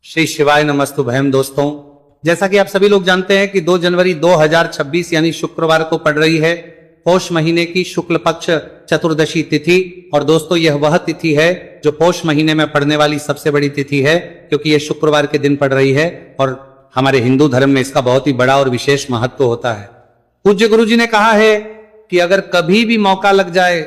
श्री शिवाय नमस्तुभयम। दोस्तों, जैसा कि आप सभी लोग जानते हैं कि 2 जनवरी 2026 यानी शुक्रवार को पड़ रही है पौष महीने की शुक्ल पक्ष चतुर्दशी तिथि। और दोस्तों, यह वह तिथि है जो पौष महीने में पड़ने वाली सबसे बड़ी तिथि है, क्योंकि यह शुक्रवार के दिन पड़ रही है और हमारे हिंदू धर्म में इसका बहुत ही बड़ा और विशेष महत्व होता है। पूज्य गुरु जी ने कहा है कि अगर कभी भी मौका लग जाए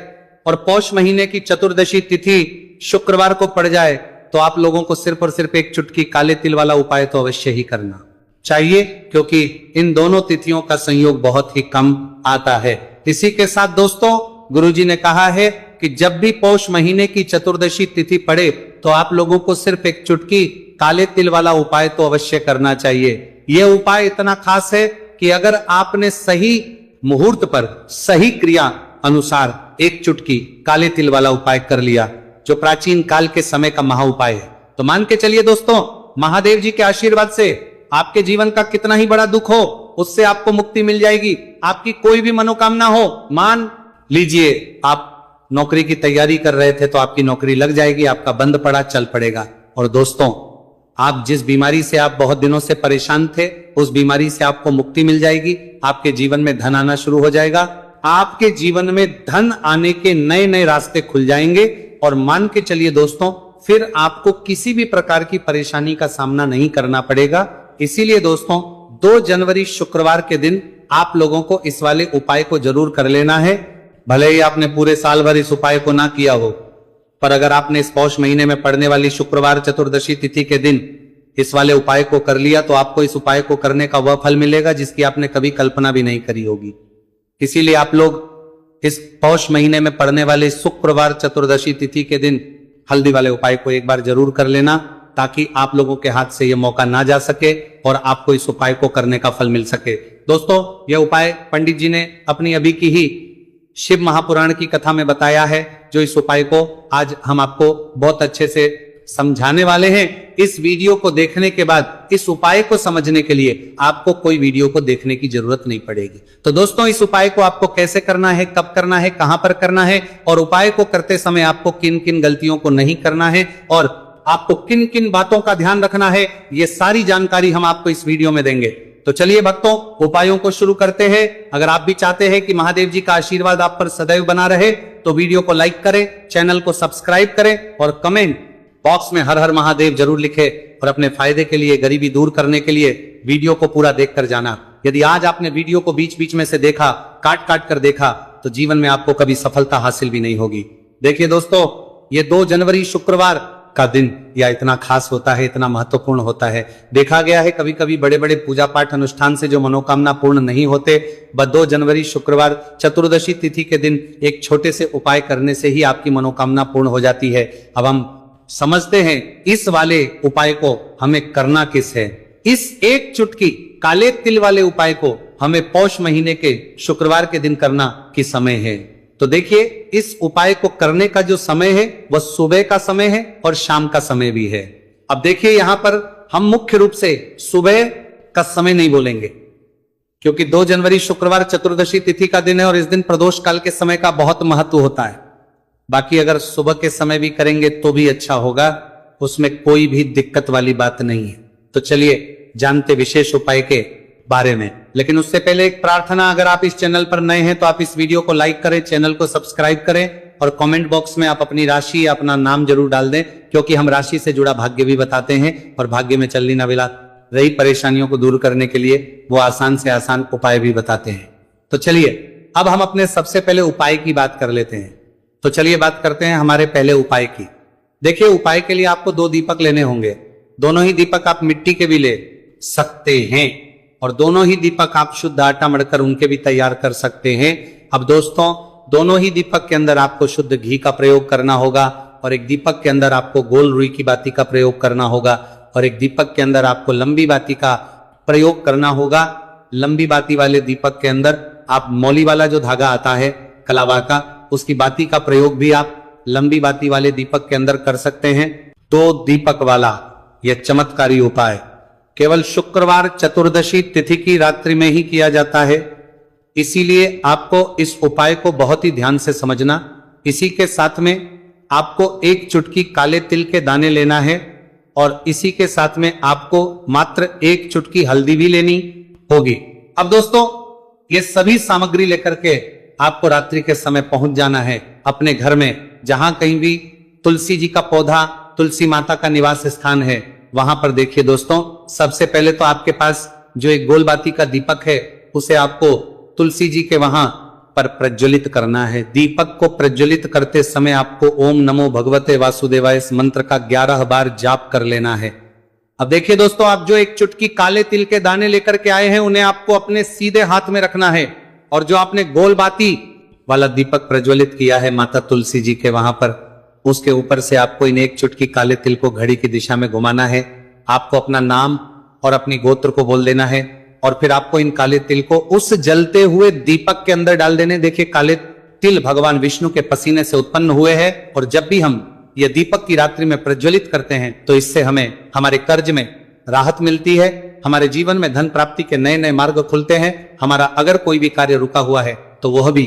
और पौष महीने की चतुर्दशी तिथि शुक्रवार को पड़ जाए तो आप लोगों को सिर्फ और सिर्फ एक चुटकी काले तिल वाला उपाय तो अवश्य ही करना चाहिए, क्योंकि इन दोनों तिथियों का संयोग बहुत ही कम आता है। इसी के साथ दोस्तों, गुरुजी ने कहा है कि जब भी पौष महीने की चतुर्दशी तिथि पड़े तो आप लोगों को सिर्फ एक चुटकी काले तिल वाला उपाय तो अवश्य करना चाहिए। यह उपाय इतना खास है कि अगर आपने सही मुहूर्त पर सही क्रिया अनुसार एक चुटकी काले तिल वाला उपाय कर लिया, जो प्राचीन काल के समय का महा उपाय है, तो मान के चलिए दोस्तों, महादेव जी के आशीर्वाद से आपके जीवन का कितना ही बड़ा दुख हो उससे आपको मुक्ति मिल जाएगी। आपकी कोई भी मनोकामना हो, मान लीजिए आप नौकरी की तैयारी कर रहे थे तो आपकी नौकरी लग जाएगी, आपका बंद पड़ा चल पड़ेगा। और दोस्तों, आप जिस बीमारी से आप बहुत दिनों से परेशान थे उस बीमारी से आपको मुक्ति मिल जाएगी। आपके जीवन में धन आना शुरू हो जाएगा, आपके जीवन में धन आने के नए नए रास्ते खुल जाएंगे। और मान के चलिए दोस्तों, फिर आपको किसी भी प्रकार की परेशानी का सामना नहीं करना पड़ेगा। इसीलिए दोस्तों, 2 जनवरी शुक्रवार के दिन आप लोगों को इस वाले उपाय को जरूर कर लेना है। भले ही आपने पूरे साल भर इस उपाय को ना किया हो, पर अगर आपने इस पौष महीने में पड़ने वाली शुक्रवार चतुर्दशी तिथि के दिन इस वाले उपाय को कर लिया तो आपको इस उपाय को करने का वह फल मिलेगा जिसकी आपने कभी कल्पना भी नहीं करी होगी। इसीलिए आप लोग इस पौष महीने में पड़ने वाले शुक्रवार चतुर्दशी तिथि के दिन हल्दी वाले उपाय को एक बार जरूर कर लेना, ताकि आप लोगों के हाथ से यह मौका ना जा सके और आपको इस उपाय को करने का फल मिल सके। दोस्तों, यह उपाय पंडित जी ने अपनी अभी की ही शिव महापुराण की कथा में बताया है, जो इस उपाय को आज हम आपको बहुत अच्छे से समझाने वाले हैं। इस वीडियो को देखने के बाद इस उपाय को समझने के लिए आपको कोई वीडियो को देखने की जरूरत नहीं पड़ेगी। तो दोस्तों, इस उपाय को आपको कैसे करना है, कब करना है, कहां पर करना है और उपाय को करते समय आपको किन किन गलतियों को नहीं करना है और आपको किन किन बातों का ध्यान रखना है, ये सारी जानकारी हम आपको इस वीडियो में देंगे। तो चलिए भक्तों, उपायों को शुरू करते हैं। अगर आप भी चाहते हैं कि महादेव जी का आशीर्वाद आप पर सदैव बना रहे तो वीडियो को लाइक करें, चैनल को सब्सक्राइब करें और कमेंट बॉक्स में हर हर महादेव जरूर लिखे। और अपने फायदे के लिए, गरीबी दूर करने के लिए वीडियो को पूरा देखकर जाना। यदि आज आपने वीडियो को बीच बीच में से देखा, काट काट कर देखा, तो जीवन में आपको कभी सफलता हासिल भी नहीं होगी। देखिए दोस्तों, ये 2 जनवरी शुक्रवार का दिन या इतना खास होता है, इतना महत्वपूर्ण होता है। देखा गया है कभी कभी बड़े बड़े पूजा पाठ अनुष्ठान से जो मनोकामना पूर्ण नहीं होते, बस 2 जनवरी शुक्रवार चतुर्दशी तिथि के दिन एक छोटे से उपाय करने से ही आपकी मनोकामना पूर्ण हो जाती है। अब हम समझते हैं इस वाले उपाय को हमें करना किस है। इस एक चुटकी काले तिल वाले उपाय को हमें पौष महीने के शुक्रवार के दिन करना किस समय है। तो देखिए, इस उपाय को करने का जो समय है वह सुबह का समय है और शाम का समय भी है। अब देखिए, यहां पर हम मुख्य रूप से सुबह का समय नहीं बोलेंगे, क्योंकि 2 जनवरी शुक्रवार चतुर्दशी तिथि का दिन है और इस दिन प्रदोष काल के समय का बहुत महत्व होता है। बाकी अगर सुबह के समय भी करेंगे तो भी अच्छा होगा, उसमें कोई भी दिक्कत वाली बात नहीं है। तो चलिए जानते विशेष उपाय के बारे में। लेकिन उससे पहले एक प्रार्थना, अगर आप इस चैनल पर नए हैं तो आप इस वीडियो को लाइक करें, चैनल को सब्सक्राइब करें और कमेंट बॉक्स में आप अपनी राशि या अपना नाम जरूर डाल दें, क्योंकि हम राशि से जुड़ा भाग्य भी बताते हैं और भाग्य में चलनी न मिला रही परेशानियों को दूर करने के लिए वो आसान से आसान उपाय भी बताते हैं। तो चलिए अब हम अपने सबसे पहले उपाय की बात कर लेते हैं। तो चलिए बात करते हैं हमारे पहले उपाय की। देखिए, उपाय के लिए आपको 2 दीपक लेने होंगे। दोनों ही दीपक आप मिट्टी के भी ले सकते हैं और दोनों ही दीपक आप शुद्ध आटा मढ़कर उनके भी तैयार कर सकते हैं। अब दोस्तों, दोनों ही दीपक के अंदर आपको शुद्ध घी का प्रयोग करना होगा और एक दीपक के अंदर आपको गोल रुई की बाती का प्रयोग करना होगा और एक दीपक के अंदर आपको लंबी बाती का प्रयोग करना होगा। लंबी बाती वाले दीपक के अंदर आप मौली वाला जो धागा आता है कलावा का, उसकी बाती का प्रयोग भी आप लंबी बाती वाले दीपक के अंदर कर सकते हैं। 2 दीपक वाला यह चमत्कारी उपाय केवल शुक्रवार चतुर्दशी तिथि की रात्रि में ही किया जाता है, इसीलिए आपको इस उपाय को बहुत ही ध्यान से समझना। इसी के साथ में आपको एक चुटकी काले तिल के दाने लेना है और इसी के साथ में आपको मात्र एक चुटकी हल्दी भी लेनी होगी। अब दोस्तों, ये सभी सामग्री लेकर के आपको रात्रि के समय पहुंच जाना है अपने घर में, जहां कहीं भी तुलसी जी का पौधा, तुलसी माता का निवास स्थान है, वहां पर देखिए दोस्तों, सबसे पहले तो आपके पास जो एक गोलबाती का दीपक है उसे आपको तुलसी जी के वहां पर प्रज्वलित करना है। दीपक को प्रज्वलित करते समय आपको ओम नमो भगवते वासुदेवाय इस मंत्र का 11 बार जाप कर लेना है। अब देखिए दोस्तों, आप जो एक चुटकी काले तिल के दाने लेकर के आए हैं उन्हें आपको अपने सीधे हाथ में रखना है, और जो आपने गोलबाती वाला दीपक प्रज्वलित किया है माता तुलसी जी के वहां पर, उसके ऊपर से आपको इन एक चुटकी काले तिल को घड़ी की दिशा में घुमाना है। आपको अपना नाम और अपनी गोत्र को बोल देना है, और फिर आपको इन काले तिल को उस जलते हुए दीपक के अंदर डाल देने। देखिए, काले तिल भगवान विष्णु के पसीने से उत्पन्न हुए हैं, और जब भी हम ये दीपक की रात्रि में प्रज्वलित करते हैं तो इससे हमें हमारे कर्ज में राहत मिलती है, हमारे जीवन में धन प्राप्ति के नए नए मार्ग खुलते हैं, हमारा अगर कोई भी कार्य रुका हुआ है तो वह भी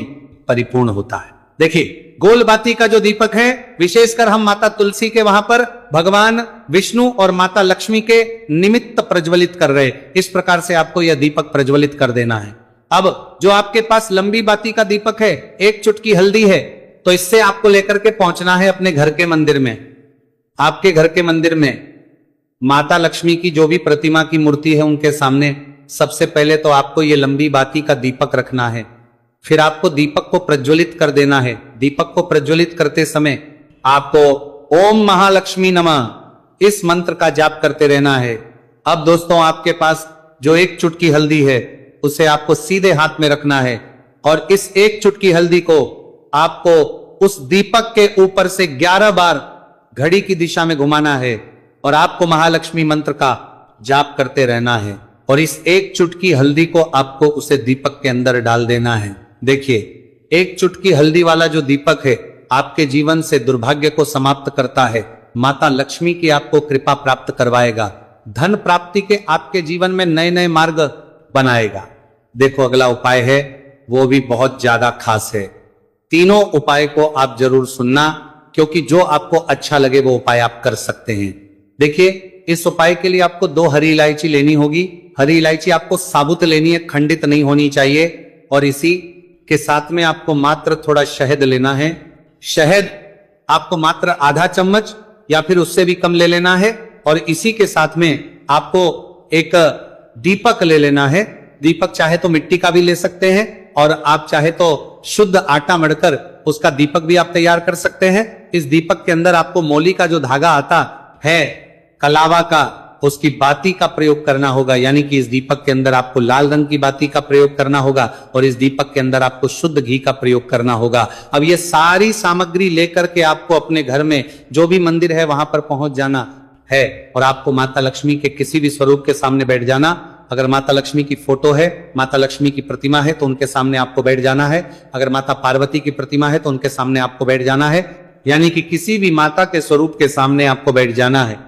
परिपूर्ण होता है। देखिए, गोलबाती का जो दीपक है, विशेषकर हम माता तुलसी के वहां पर भगवान विष्णु और माता लक्ष्मी के निमित्त प्रज्वलित कर रहे, इस प्रकार से आपको यह दीपक प्रज्वलित कर देना है। अब जो आपके पास लंबी बाती का दीपक है, एक चुटकी हल्दी है, तो इससे आपको लेकर के पहुंचना है अपने घर के मंदिर में। आपके घर के मंदिर में माता लक्ष्मी की जो भी प्रतिमा की मूर्ति है उनके सामने सबसे पहले तो आपको ये लंबी बाती का दीपक रखना है। फिर आपको दीपक को प्रज्वलित कर देना है। दीपक को प्रज्वलित करते समय आपको ओम महालक्ष्मी नमः इस मंत्र का जाप करते रहना है। अब दोस्तों, आपके पास जो एक चुटकी हल्दी है उसे आपको सीधे हाथ में रखना है, और इस एक चुटकी हल्दी को आपको उस दीपक के ऊपर से 11 बार घड़ी की दिशा में घुमाना है, और आपको महालक्ष्मी मंत्र का जाप करते रहना है, और इस एक चुटकी हल्दी को आपको उसे दीपक के अंदर डाल देना है। देखिए, एक चुटकी हल्दी वाला जो दीपक है आपके जीवन से दुर्भाग्य को समाप्त करता है, माता लक्ष्मी की आपको कृपा प्राप्त करवाएगा, धन प्राप्ति के आपके जीवन में नए नए मार्ग बनाएगा। देखो, अगला उपाय है वो भी बहुत ज्यादा खास है। तीनों उपाय को आप जरूर सुनना, क्योंकि जो आपको अच्छा लगे वो उपाय आप कर सकते हैं। देखिए, इस उपाय के लिए आपको 2 हरी इलायची लेनी होगी। हरी इलायची आपको साबुत लेनी है, खंडित नहीं होनी चाहिए, और इसी के साथ में आपको मात्र थोड़ा शहद लेना है। शहद आपको मात्र आधा चम्मच या फिर उससे भी कम ले लेना है, और इसी के साथ में आपको एक दीपक ले लेना है। दीपक चाहे तो मिट्टी का भी ले सकते हैं, और आप चाहे तो शुद्ध आटा मढ़कर उसका दीपक भी आप तैयार कर सकते हैं। इस दीपक के अंदर आपको मोली का जो धागा आता है, कलावा का, उसकी बाती का प्रयोग करना होगा, यानी कि इस दीपक के अंदर आपको लाल रंग की बाती का प्रयोग करना होगा, और इस दीपक के अंदर आपको शुद्ध घी का प्रयोग करना होगा। अब ये सारी सामग्री लेकर के आपको अपने घर में जो भी मंदिर है वहां पर पहुंच जाना है, और आपको माता लक्ष्मी के किसी भी स्वरूप के सामने बैठ जाना। अगर माता लक्ष्मी की फोटो है, माता लक्ष्मी की प्रतिमा है तो उनके सामने आपको बैठ जाना है। अगर माता पार्वती की प्रतिमा है तो उनके सामने आपको बैठ जाना है, यानी कि किसी भी माता के स्वरूप के सामने आपको बैठ जाना है।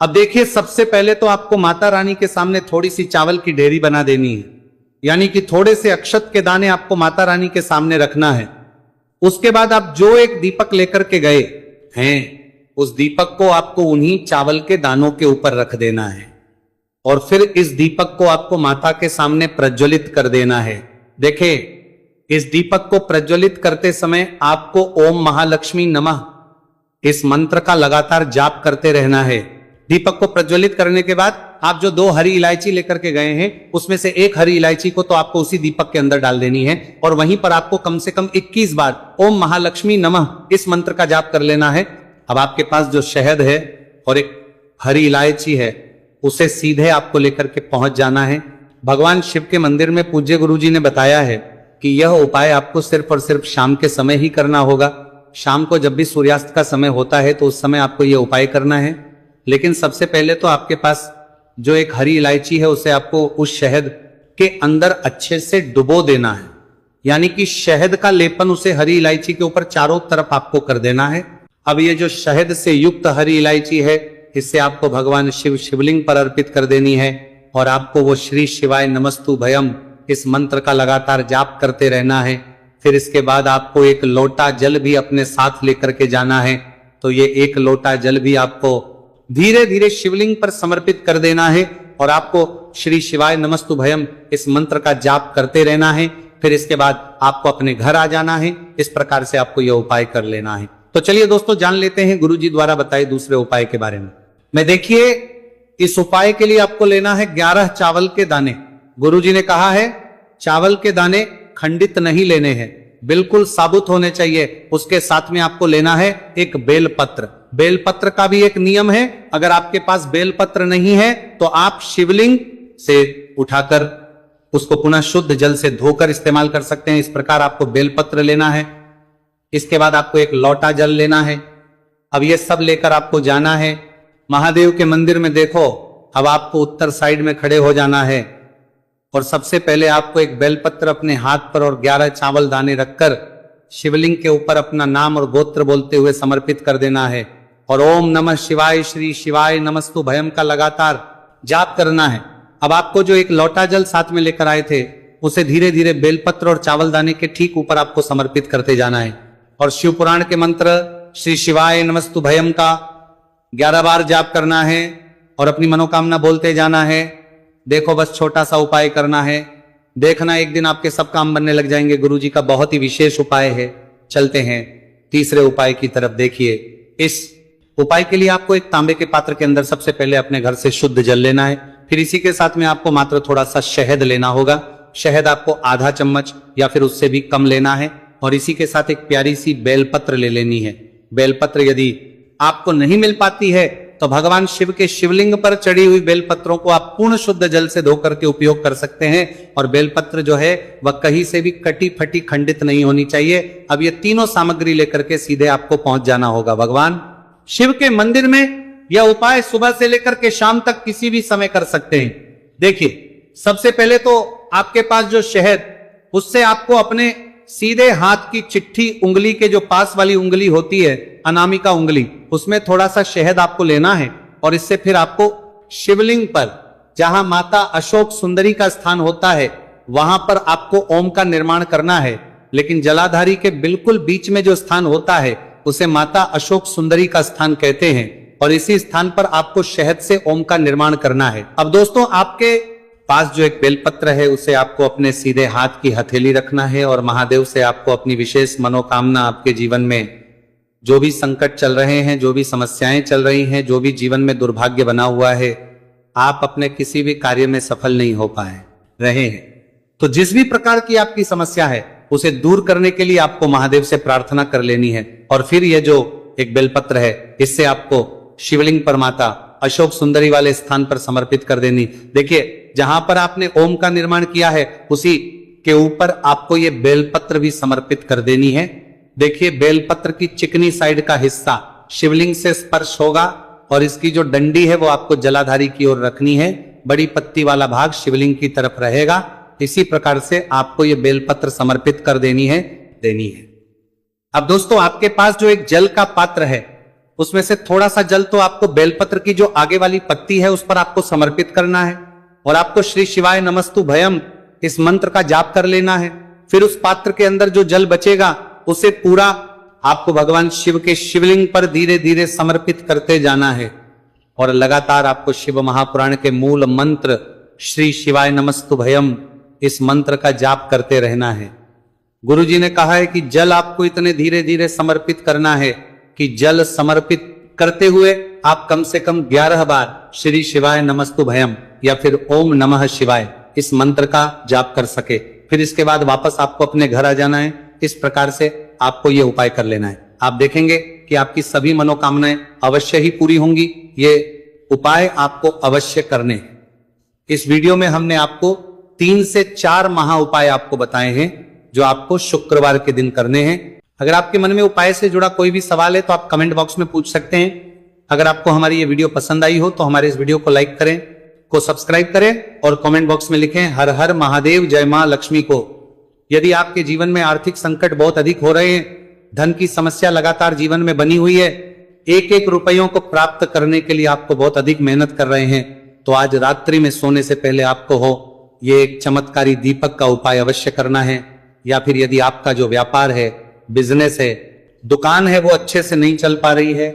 अब देखिए, सबसे पहले तो आपको माता रानी के सामने थोड़ी सी चावल की ढेरी बना देनी है, यानी कि थोड़े से अक्षत के दाने आपको माता रानी के सामने रखना है। उसके बाद आप जो एक दीपक लेकर के गए हैं, उस दीपक को आपको उन्हीं चावल के दानों के ऊपर रख देना है, और फिर इस दीपक को आपको माता के सामने प्रज्वलित कर देना है। देखिए, इस दीपक को प्रज्वलित करते समय आपको ओम महालक्ष्मी नमः इस मंत्र का लगातार जाप करते रहना है। दीपक को प्रज्वलित करने के बाद आप जो 2 हरी इलायची लेकर के गए हैं उसमें से एक हरी इलायची को तो आपको उसी दीपक के अंदर डाल देनी है, और वहीं पर आपको कम से कम 21 बार ओम महालक्ष्मी नमः इस मंत्र का जाप कर लेना है। अब आपके पास जो शहद है और एक हरी इलायची है उसे सीधे आपको लेकर के पहुंच जाना है। भगवान शिव के मंदिर में पूज्य गुरु जी ने बताया है कि यह उपाय आपको सिर्फ और सिर्फ शाम के समय ही करना होगा। शाम को जब भी सूर्यास्त का समय होता है तो उस समय आपको यह उपाय करना है। लेकिन सबसे पहले तो आपके पास जो एक हरी इलायची है उसे आपको उस शहद के अंदर अच्छे से डुबो देना है, यानी कि शहद का लेपन उसे हरी इलायची के ऊपर चारों तरफ आपको कर देना है। अब ये जो शहद से युक्त हरी इलायची है इससे आपको भगवान शिव शिवलिंग पर अर्पित कर देनी है, और आपको वो श्री शिवाय नमस्तु भयम इस मंत्र का लगातार जाप करते रहना है। फिर इसके बाद आपको एक लोटा जल भी अपने साथ लेकर के जाना है, तो ये एक लोटा जल भी आपको धीरे धीरे शिवलिंग पर समर्पित कर देना है और आपको श्री शिवाय नमस्तुभयम इस मंत्र का जाप करते रहना है। फिर इसके बाद आपको अपने घर आ जाना है। इस प्रकार से आपको यह उपाय कर लेना है। तो चलिए दोस्तों, जान लेते हैं गुरुजी द्वारा बताए दूसरे उपाय के बारे में। देखिए, इस उपाय के लिए आपको लेना है 11 चावल के दाने। गुरुजी ने कहा है चावल के दाने खंडित नहीं लेने हैं, बिल्कुल साबुत होने चाहिए। उसके साथ में आपको लेना है एक बेलपत्र। बेलपत्र का भी एक नियम है, अगर आपके पास बेलपत्र नहीं है तो आप शिवलिंग से उठाकर उसको पुनः शुद्ध जल से धोकर इस्तेमाल कर सकते हैं। इस प्रकार आपको बेलपत्र लेना है। इसके बाद आपको एक लोटा जल लेना है। अब ये सब लेकर आपको जाना है महादेव के मंदिर में। देखो, अब आपको उत्तर साइड में खड़े हो जाना है और सबसे पहले आपको एक बेलपत्र अपने हाथ पर और 11 चावल दाने रखकर शिवलिंग के ऊपर अपना नाम और गोत्र बोलते हुए समर्पित कर देना है और ओम नमः शिवाय श्री शिवाय नमस्तुभयम का लगातार जाप करना है। अब आपको जो एक लोटा जल साथ में लेकर आए थे उसे धीरे धीरे बेलपत्र और चावल दाने के ठीक ऊपर आपको समर्पित करते जाना है और शिव पुराण के मंत्र श्री शिवाय नमस्तुभयम का 11 बार जाप करना है और अपनी मनोकामना बोलते जाना है। देखो, बस छोटा सा उपाय करना है, देखना एक दिन आपके सब काम बनने लग जाएंगे। गुरुजी का बहुत ही विशेष उपाय है। चलते हैं तीसरे उपाय की तरफ। देखिए, इस उपाय के लिए आपको एक तांबे के पात्र के अंदर सबसे पहले अपने घर से शुद्ध जल लेना है। फिर इसी के साथ में आपको मात्र थोड़ा सा शहद लेना होगा। शहद आपको आधा चम्मच या फिर उससे भी कम लेना है और इसी के साथ एक प्यारी सी बेलपत्र ले लेनी है। बेलपत्र यदि आपको नहीं मिल पाती है तो भगवान शिव के शिवलिंग पर चढ़ी हुई बेलपत्रों को आप पूर्ण शुद्ध जल से धोकर के उपयोग कर सकते हैं। और बेलपत्र जो है वह कहीं से भी कटी फटी खंडित नहीं होनी चाहिए। अब ये तीनों सामग्री लेकर के सीधे आपको पहुंच जाना होगा भगवान शिव के मंदिर में। यह उपाय सुबह से लेकर के शाम तक किसी भी समय कर सकते हैं। देखिए, सबसे पहले तो आपके पास जो शहद, उससे आपको अपने सीधे हाथ की चिट्ठी उंगली के जो पास वाली उंगली होती है, अनामिका उंगली, उसमें थोड़ा सा शहद आपको लेना है और इससे फिर आपको शिवलिंग पर जहां माता अशोक सुंदरी का स्थान होता है वहां पर आपको ओम का निर्माण करना है। लेकिन जलाधारी के बिल्कुल बीच में जो स्थान होता है उसे माता अशोक सुंदरी का स्थान कहते हैं और इसी स्थान पर आपको शहद से ओम का निर्माण करना है। अब दोस्तों, आपके पास जो एक बेलपत्र है उसे आपको अपने सीधे हाथ की हथेली रखना है और महादेव से आपको अपनी विशेष मनोकामना, आपके जीवन में जो भी संकट चल रहे हैं, जो भी समस्याएं चल रही हैं, जो भी जीवन में दुर्भाग्य बना हुआ है, आप अपने किसी भी कार्य में सफल नहीं हो पाए रहे हैं, तो जिस भी प्रकार की आपकी समस्या है उसे दूर करने के लिए आपको महादेव से प्रार्थना कर लेनी है। और फिर यह जो एक बेलपत्र है इससे आपको शिवलिंग पर माता अशोक सुंदरी वाले स्थान पर समर्पित कर देनी। देखिए, जहां पर आपने ओम का निर्माण किया है उसी के ऊपर आपको ये बेलपत्र भी समर्पित कर देनी है। देखिए, बेलपत्र की चिकनी साइड का हिस्सा शिवलिंग से स्पर्श होगा और इसकी जो डंडी है वो आपको जलाधारी की ओर रखनी है। बड़ी पत्ती वाला भाग शिवलिंग की तरफ रहेगा। इसी प्रकार से आपको ये बेलपत्र समर्पित कर देनी है। अब दोस्तों, आपके पास जो एक जल का पात्र है उसमें से थोड़ा सा जल तो आपको बेलपत्र की जो आगे वाली पत्ती है उस पर आपको समर्पित करना है और आपको श्री शिवाय नमस्तुभयम इस मंत्र का जाप कर लेना है। फिर उस पात्र के अंदर जो जल बचेगा उसे पूरा आपको भगवान शिव के शिवलिंग पर धीरे धीरे समर्पित करते जाना है और लगातार आपको शिव महापुराण के मूल मंत्र श्री शिवाय नमस्तुभयम इस मंत्र का जाप करते रहना है। गुरुजी ने कहा है कि जल आपको इतने धीरे धीरे समर्पित करना है कि जल समर्पित करते हुए आप कम से कम 11 बार श्री शिवाय नमस्तुभयम या फिर ओम नमः शिवाय इस मंत्र का जाप कर सके। फिर इसके बाद वापस आपको अपने घर आ जाना है। इस प्रकार से आपको यह उपाय कर लेना है। आप देखेंगे कि आपकी सभी मनोकामनाएं अवश्य ही पूरी होंगी। ये उपाय आपको अवश्य करने हैं। इस वीडियो में हमने आपको 3 से 4 महा उपाय आपको बताए हैं जो आपको शुक्रवार के दिन करने हैं। अगर आपके मन में उपाय से जुड़ा कोई भी सवाल है तो आप कमेंट बॉक्स में पूछ सकते हैं। अगर आपको हमारी ये वीडियो पसंद आई हो तो हमारे इस वीडियो को लाइक करें, को सब्सक्राइब करें और कमेंट बॉक्स में लिखें हर हर महादेव, जय मां लक्ष्मी को। यदि आपके जीवन में आर्थिक संकट बहुत अधिक हो रहे हैं, धन की समस्या लगातार जीवन में बनी हुई है, एक एक रुपयों को प्राप्त करने के लिए आपको बहुत अधिक मेहनत कर रहे हैं, तो आज रात्रि में सोने से पहले आपको ये एक चमत्कारी दीपक का उपाय अवश्य करना है। या फिर यदि आपका जो व्यापार है, बिजनेस है, दुकान है, वो अच्छे से नहीं चल पा रही है,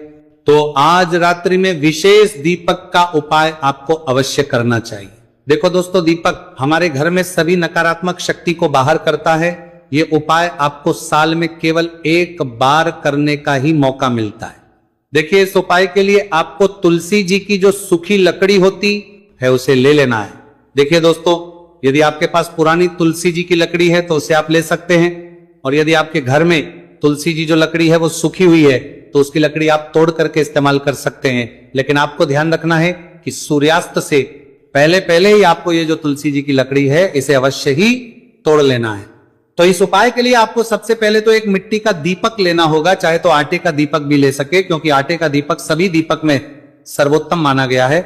तो आज रात्रि में विशेष दीपक का उपाय आपको अवश्य करना चाहिए। देखो दोस्तों, दीपक हमारे घर में सभी नकारात्मक शक्ति को बाहर करता है। ये उपाय आपको साल में केवल एक बार करने का ही मौका मिलता है। देखिए, इस उपाय के लिए आपको तुलसी जी की जो सूखी लकड़ी होती है उसे ले लेना है। देखिए दोस्तों, यदि आपके पास पुरानी तुलसी जी की लकड़ी है तो उसे आप ले सकते हैं, और यदि आपके घर में तुलसी जी जो लकड़ी है वो सूखी हुई है तो उसकी लकड़ी आप तोड़ करके इस्तेमाल कर सकते हैं। लेकिन आपको ध्यान रखना है कि सूर्यास्त से पहले पहले ही आपको ये जो तुलसी जी की लकड़ी है इसे अवश्य ही तोड़ लेना है। तो इस उपाय के लिए आपको सबसे पहले तो एक मिट्टी का दीपक लेना होगा, चाहे तो आटे का दीपक भी ले सके, क्योंकि आटे का दीपक सभी दीपक में सर्वोत्तम माना गया है।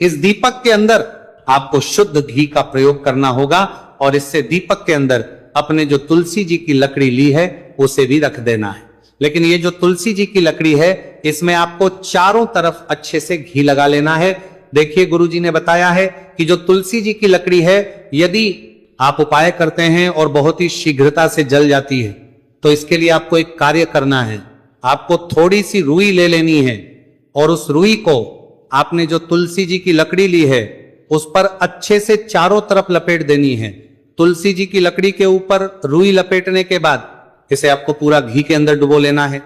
इस दीपक के अंदर आपको शुद्ध घी का प्रयोग करना होगा, और इससे दीपक के अंदर अपने जो तुलसी जी की लकड़ी ली है उसे भी रख देना है। लेकिन ये जो तुलसी जी की लकड़ी है इसमें आपको चारों तरफ अच्छे से घी लगा लेना है। देखिए, गुरुजी ने बताया है कि जो तुलसी जी की लकड़ी है यदि आप उपाय करते हैं और बहुत ही शीघ्रता से जल जाती है तो इसके लिए आपको एक कार्य करना है। आपको थोड़ी सी रुई ले लेनी है, और उस रुई को आपने जो तुलसी जी की लकड़ी ली है उस पर अच्छे से चारों तरफ लपेट देनी है। तुलसी जी की लकड़ी के ऊपर रुई लपेटने के बाद इसे आपको पूरा घी के अंदर डुबो लेना है।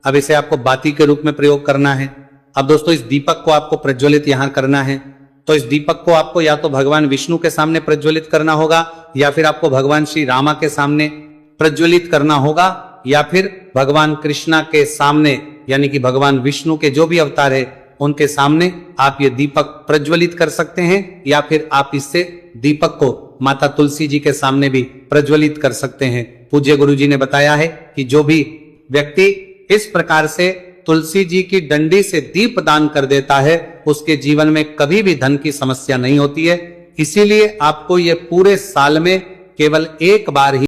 अब इसे आपको बाती के रूप में प्रयोग करना है। अब दोस्तों, इस दीपक को आपको प्रज्वलित यहां करना है। तो इस दीपक को आपको या तो भगवान विष्णु के सामने प्रज्वलित करना होगा, या फिर आपको भगवान श्री रामा के सामने प्रज्वलित करना होगा, या फिर भगवान कृष्णा के सामने, यानी कि भगवान विष्णु के जो भी अवतार है उनके सामने आप ये दीपक प्रज्वलित कर सकते हैं, या फिर आप इससे दीपक को माता तुलसी जी के सामने भी प्रज्वलित कर सकते हैं। पूज्य गुरु जी ने बताया है कि जो भी व्यक्ति इस प्रकार से तुलसी जी की डंडी से दीप दान कर देता है उसके जीवन में कभी भी धन की समस्या नहीं होती है। इसीलिए आपको ये पूरे साल में केवल एक बार ही